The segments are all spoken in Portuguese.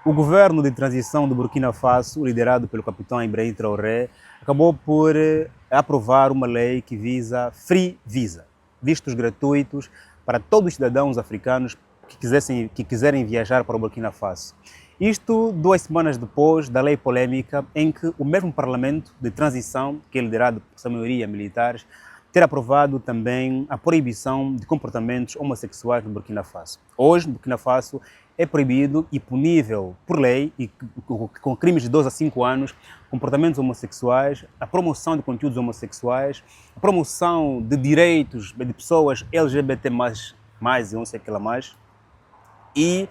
O governo de transição do Burkina Faso, liderado pelo capitão Ibrahim Traoré, acabou por aprovar uma lei que visa free visa, vistos gratuitos para todos os cidadãos africanos que quiserem viajar para o Burkina Faso. Isto 2 semanas depois da lei polêmica em que o mesmo parlamento de transição, que é liderado por sua maioria militares, ter aprovado também a proibição de comportamentos homossexuais no Burkina Faso. Hoje, no Burkina Faso, é proibido e punível por lei, e com crimes de 2 a 5 anos, comportamentos homossexuais, a promoção de conteúdos homossexuais, a promoção de direitos de pessoas LGBT+, e não sei o que lá mais. E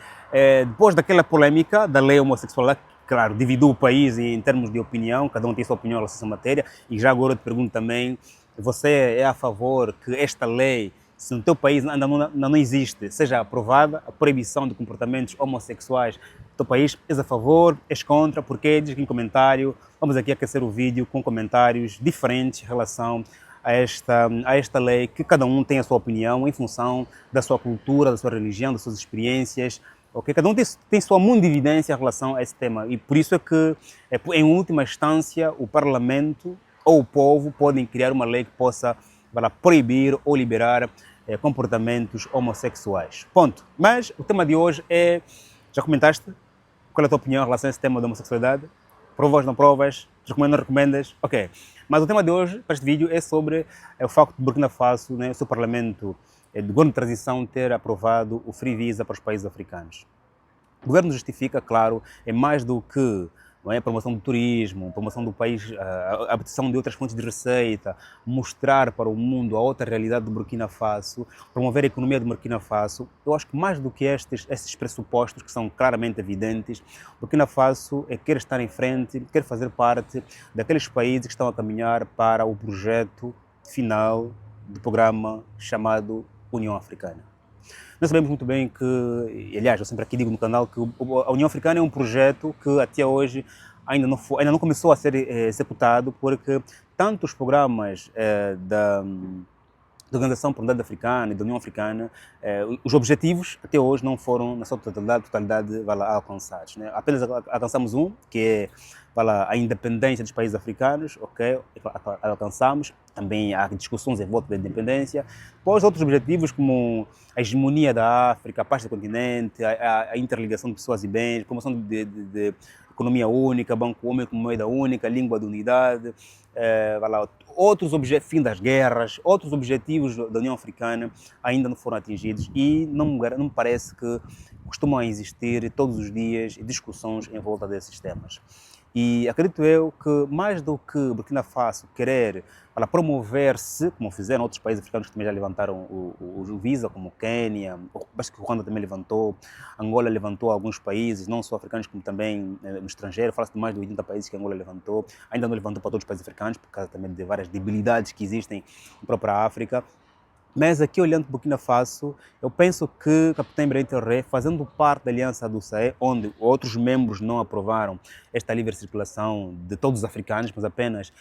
depois daquela polêmica da lei homossexual, claro, dividiu o país em termos de opinião, cada um tem sua opinião em relação a essa matéria, e já agora eu te pergunto também, você é a favor que esta lei, se no teu país ainda não existe, seja aprovada a proibição de comportamentos homossexuais no teu país? És a favor, és contra? Porque diz aqui em comentário, vamos aqui aquecer o vídeo com comentários diferentes em relação a esta lei, que cada um tem a sua opinião em função da sua cultura, da sua religião, das suas experiências. Okay? Cada um tem sua mundividência em relação a esse tema, e por isso é que, em última instância, o Parlamento ou o povo podem criar uma lei que possa proibir ou liberar comportamentos homossexuais. Ponto. Mas o tema de hoje é, já comentaste? Qual é a tua opinião em relação a esse tema da homossexualidade? Provas, não provas? Recomendas, não recomendas? Ok. Mas o tema de hoje, para este vídeo, é sobre o facto de Burkina Faso, o seu parlamento de governo de transição, ter aprovado o free visa para os países africanos. O governo justifica, claro, é mais do que a promoção do turismo, promoção do país, a obtenção de outras fontes de receita, mostrar para o mundo a outra realidade do Burkina Faso, promover a economia do Burkina Faso. Eu acho que mais do que esses pressupostos, que são claramente evidentes, Burkina Faso quer estar em frente, quer fazer parte daqueles países que estão a caminhar para o projeto final do programa chamado União Africana. Nós sabemos muito bem que, aliás, eu sempre aqui digo no canal que a União Africana é um projeto que até hoje ainda não começou a ser executado, porque tanto os programas da Organização para a Unidade Africana e da União Africana, os objetivos até hoje não foram, na sua totalidade alcançados. Né? Apenas alcançamos um, que é a independência dos países africanos, ok? Alcançamos. Também há discussões em volta da independência. Depois, outros objetivos como a hegemonia da África, a paz do continente, a interligação de pessoas e bens, promoção de economia única, banco único, moeda única, língua de unidade, outros objetivos, fim das guerras, outros objetivos da União Africana ainda não foram atingidos, e não me parece que costumam existir todos os dias discussões em volta desses temas. E acredito eu que, mais do que Burkina Faso querer promover-se, como fizeram outros países africanos que também já levantaram o Visa, como Quênia, acho que o Ruanda também levantou, Angola levantou alguns países, não só africanos, como também no estrangeiro, fala-se de mais de 80 países que Angola levantou, ainda não levantou para todos os países africanos, por causa também de várias debilidades que existem na própria África. Mas aqui, olhando para Burkina Faso, eu penso que o capitão Ibrahim Traoré, fazendo parte da Aliança do Sahel, onde outros membros não aprovaram esta livre circulação de todos os africanos, mas apenas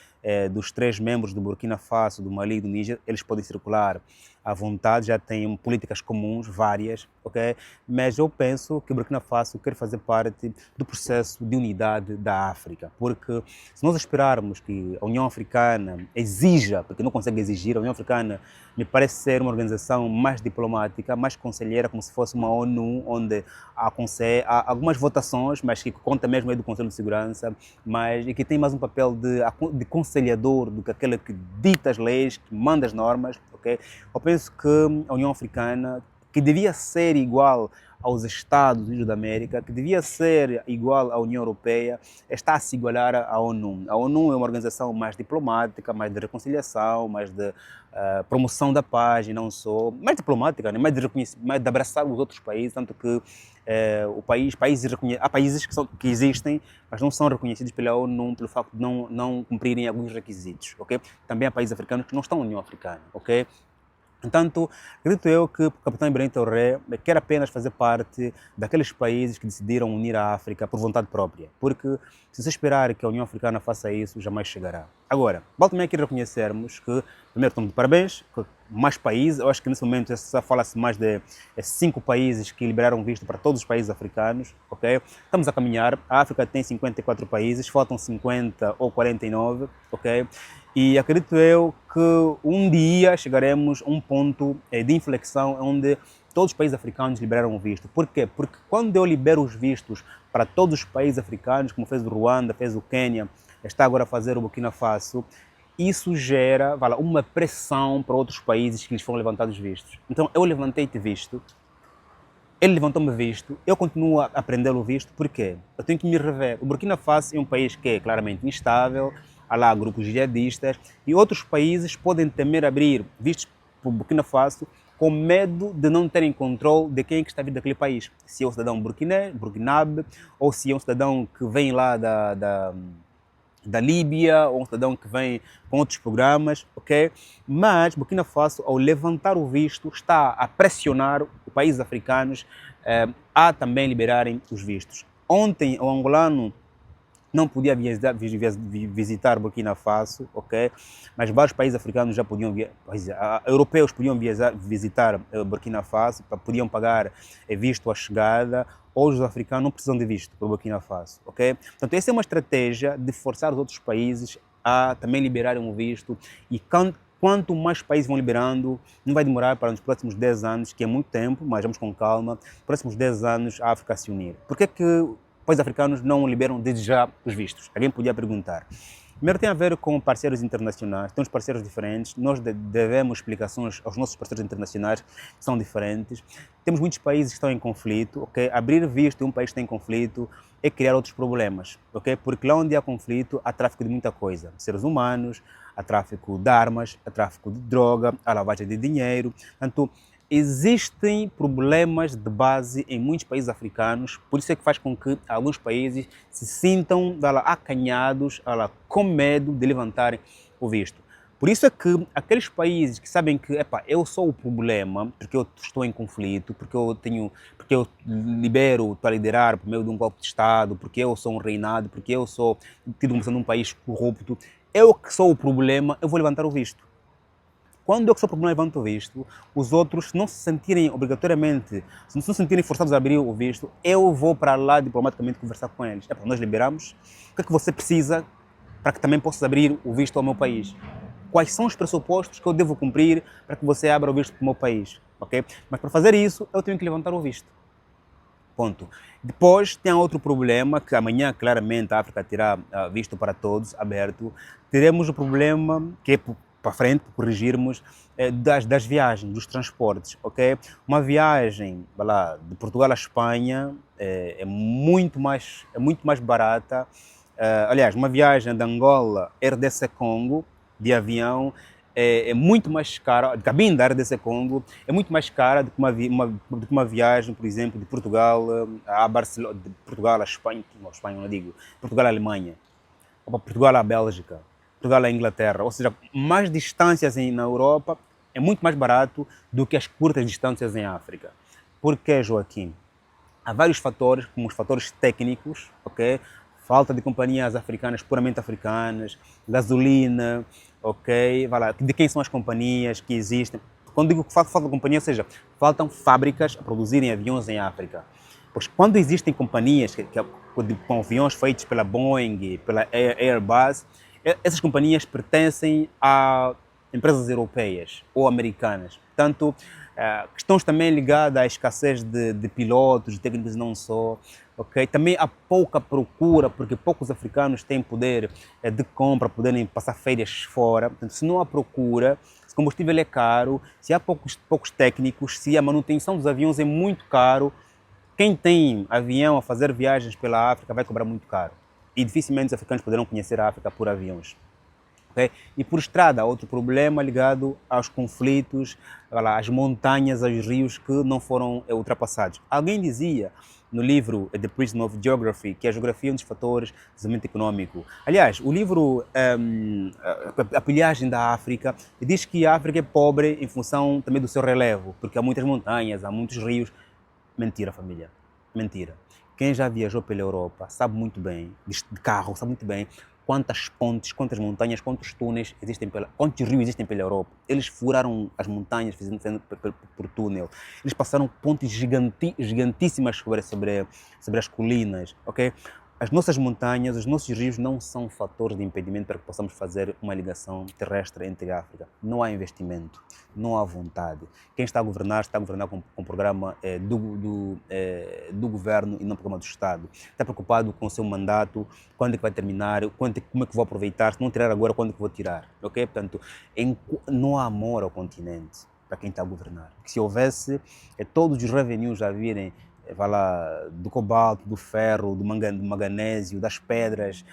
dos 3 membros do Burkina Faso, do Mali e do Níger, eles podem circular à vontade, já têm políticas comuns, várias, ok? Mas eu penso que Burkina Faso quer fazer parte do processo de unidade da África, porque se nós esperarmos que a União Africana exija, porque não consegue exigir, a União Africana me parece ser uma organização mais diplomática, mais conselheira, como se fosse uma ONU, onde há algumas votações, mas que conta mesmo aí do Conselho de Segurança, e que tem mais um papel de conciliador do que aquele que dita as leis, que manda as normas, ok? Eu penso que a União Africana, que devia ser igual aos Estados Unidos da América, que devia ser igual à União Europeia, está a se igualar à ONU. A ONU é uma organização mais diplomática, mais de reconciliação, mais de promoção da paz, e não só, mais diplomática, né? Mais de abraçar os outros países, tanto que há países que existem, mas não são reconhecidos pela ONU pelo facto de não cumprirem alguns requisitos, ok? Também há países africanos que não estão na União Africana, ok? Entanto, acredito eu que o capitão Ibrahim Traoré quer apenas fazer parte daqueles países que decidiram unir a África por vontade própria, porque se você esperar que a União Africana faça isso, jamais chegará. Agora, vale também aqui reconhecermos que, primeiro, estamos de parabéns, que mais países, eu acho que nesse momento fala-se mais de 5 países que liberaram visto para todos os países africanos, ok? Estamos a caminhar, a África tem 54 países, faltam 50 ou 49, ok? E acredito eu que um dia chegaremos a um ponto de inflexão onde todos os países africanos liberaram o visto. Por quê? Porque quando eu libero os vistos para todos os países africanos, como fez o Ruanda, fez o Quênia, está agora a fazer o Burkina Faso, isso gera uma pressão para outros países que lhes foram levantados vistos. Então eu levantei-te visto, ele levantou-me visto, eu continuo a aprender o visto, por quê? Eu tenho que me rever. O Burkina Faso é um país que é claramente instável, há lá grupos jihadistas, e outros países podem temer abrir vistos para o Burkina Faso com medo de não terem controle de quem é que está vindo daquele país. Se é um cidadão burkinabe, ou se é um cidadão que vem lá da Líbia, ou um cidadão que vem com outros programas, ok? Mas Burkina Faso, ao levantar o visto, está a pressionar os países africanos a também liberarem os vistos. Ontem, o angolano não podia visitar Burkina Faso, ok? Mas vários países africanos já podiam, europeus podiam visitar Burkina Faso, podiam pagar visto à chegada. Hoje os africanos não precisam de visto para Burkina Faso, ok? Portanto, essa é uma estratégia de forçar os outros países a também liberarem o visto e quanto mais países vão liberando, não vai demorar para nos próximos 10 anos, que é muito tempo, mas vamos com calma, nos próximos 10 anos a África se unir. Por que que países africanos não liberam desde já os vistos? Alguém podia perguntar. Primeiro tem a ver com parceiros internacionais, temos parceiros diferentes, nós devemos explicações aos nossos parceiros internacionais que são diferentes. Temos muitos países que estão em conflito, ok? Abrir visto em um país que está em conflito é criar outros problemas, ok? Porque lá onde há conflito há tráfico de muita coisa, seres humanos, há tráfico de armas, há tráfico de droga, há lavagem de dinheiro. Portanto, existem problemas de base em muitos países africanos, por isso é que faz com que alguns países se sintam acanhados, com medo de levantarem o visto. Por isso é que aqueles países que sabem que eu sou o problema, porque eu estou em conflito, porque eu estou a liderar por meio de um golpe de Estado, porque eu sou um reinado, porque eu sou tido como sendo um país corrupto, eu que sou o problema, eu vou levantar o visto. Quando eu que sou o problema levanto o visto, os outros, se não se sentirem obrigatoriamente, se não se sentirem forçados a abrir o visto, eu vou para lá diplomaticamente conversar com eles. Nós liberamos, o que é que você precisa para que também possa abrir o visto ao meu país? Quais são os pressupostos que eu devo cumprir para que você abra o visto para o meu país? Okay? Mas para fazer isso, eu tenho que levantar o visto. Ponto. Depois tem outro problema, que amanhã claramente a África terá visto para todos, aberto. Teremos o problema, que é para frente, para corrigirmos, das viagens, dos transportes, ok? Uma viagem de Portugal à Espanha é muito mais barata. Aliás, uma viagem de Angola a RDC Congo, de avião, é muito mais cara, de cabine da RDC Congo, é muito mais cara do que uma viagem, por exemplo, de Portugal a Barcelona, de Portugal à Espanha, não digo, Portugal à Alemanha, ou Portugal à Bélgica, Portugal à Inglaterra, ou seja, mais distâncias na Europa é muito mais barato do que as curtas distâncias em África. Por que, Joaquim? Há vários fatores, como os fatores técnicos, ok? Falta de companhias africanas, puramente africanas, gasolina, ok? De quem são as companhias que existem? Quando digo que falta de companhia, ou seja, faltam fábricas a produzirem aviões em África. Pois quando existem companhias com aviões feitos pela Boeing, pela Airbus, essas companhias pertencem a empresas europeias ou americanas. Portanto, questões também ligadas à escassez de pilotos, de técnicos não só. Okay? Também há pouca procura, porque poucos africanos têm poder de compra, poderem passar férias fora. Portanto, se não há procura, se o combustível é caro, se há poucos técnicos, se a manutenção dos aviões é muito caro, quem tem avião a fazer viagens pela África vai cobrar muito caro. E dificilmente os africanos poderão conhecer a África por aviões. Okay? E por estrada, outro problema ligado aos conflitos, às montanhas, aos rios que não foram ultrapassados. Alguém dizia no livro The Prison of Geography, que é a geografia é um dos fatores de desenvolvimento econômico. Aliás, o livro A Pilhagem da África diz que a África é pobre em função também do seu relevo, porque há muitas montanhas, há muitos rios. Mentira, família. Mentira. Quem já viajou pela Europa sabe muito bem, de carro, sabe muito bem quantas pontes, quantas montanhas, quantos túneis existem quantos rios existem pela Europa. Eles furaram as montanhas fazendo por túnel. Eles passaram pontes gigantíssimas sobre as colinas, ok? As nossas montanhas, os nossos rios não são fatores de impedimento para que possamos fazer uma ligação terrestre entre a África. Não há investimento, não há vontade. Quem está a governar com o programa do governo e não programa do Estado. Está preocupado com o seu mandato, quando é que vai terminar, como é que vou aproveitar, se não tirar agora, quando é que vou tirar. Okay? Portanto, não há amor ao continente para quem está a governar. Se houvesse todos os revenues a virem do cobalto, do ferro, do manganésio, das pedras,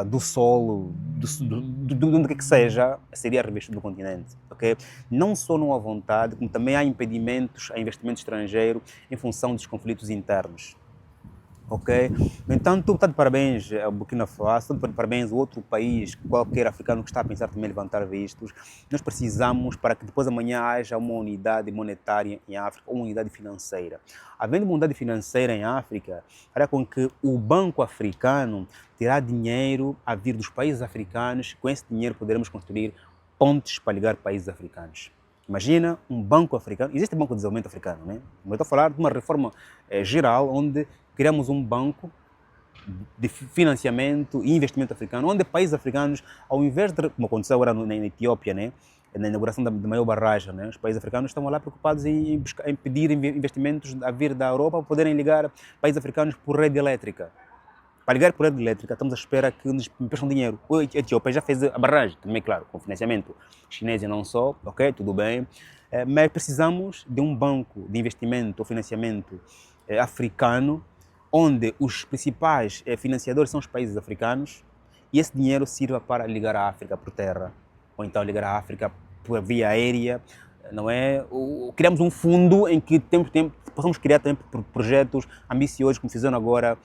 do solo, do que seja, seria revestido no continente. Okay? Não só não há vontade, como também há impedimentos a investimento estrangeiro em função dos conflitos internos. Ok? No entanto, está de parabéns ao Burkina Faso, está de parabéns a outro país, qualquer africano que está a pensar também em levantar vistos. Nós precisamos para que depois amanhã haja uma unidade monetária em África, uma unidade financeira. Havendo uma unidade financeira em África, fará com que o Banco Africano terá dinheiro a vir dos países africanos, com esse dinheiro poderemos construir pontes para ligar países africanos. Imagina um banco africano, existe um banco de desenvolvimento africano, né? Eu estou a falar de uma reforma geral onde criamos um banco de financiamento e investimento africano, onde países africanos, ao invés de, como aconteceu agora na Etiópia, né, na inauguração da maior barragem, né, os países africanos estão lá preocupados em pedir investimentos a vir da Europa para poderem ligar países africanos por rede elétrica. Para ligar por rede elétrica, estamos à espera que nos emprestem dinheiro. A Etiópia já fez a barragem, também, claro, com financiamento chinês e não só, ok, tudo bem, mas precisamos de um banco de investimento ou financiamento africano, onde os principais financiadores são os países africanos e esse dinheiro sirva para ligar a África por terra, ou então ligar a África por via aérea, não é? Criamos um fundo em que possamos criar também projetos ambiciosos, como fizeram agora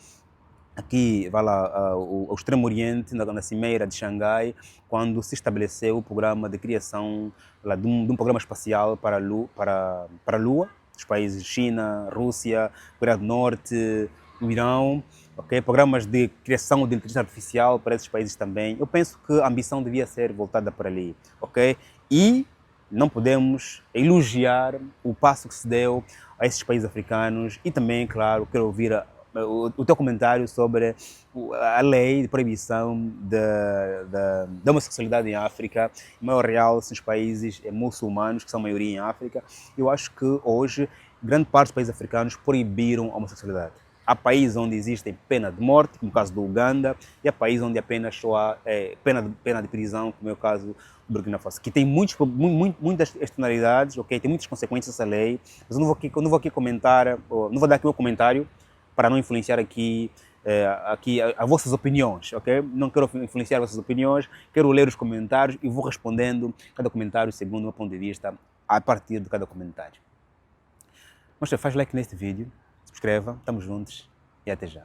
aqui, vai lá, ao Extremo Oriente, na Cimeira de Xangai, quando se estabeleceu o programa de criação lá, de um programa espacial para a Lua, os países China, Rússia, Coreia do Norte, o Irão, okay? Programas de criação de inteligência artificial para esses países também. Eu penso que a ambição devia ser voltada para ali, ok? E não podemos elogiar o passo que se deu a esses países africanos e também, claro, quero ouvir o teu comentário sobre a lei de proibição da homossexualidade em África, em maior real nos países muçulmanos, que são a maioria em África. Eu acho que hoje grande parte dos países africanos proibiram a homossexualidade. Há países onde existe pena de morte, como o caso do Uganda, e há países onde apenas só há pena de prisão, como é o caso do Burkina Faso, que tem muitas externalidades, okay? Tem muitas consequências essa lei, mas eu não vou aqui comentar, não vou dar aqui o meu comentário para não influenciar aqui as vossas opiniões, ok? Não quero influenciar as vossas opiniões, quero ler os comentários e vou respondendo cada comentário segundo o meu ponto de vista a partir de cada comentário. Mas faz like neste vídeo, subscreva, estamos juntos e até já.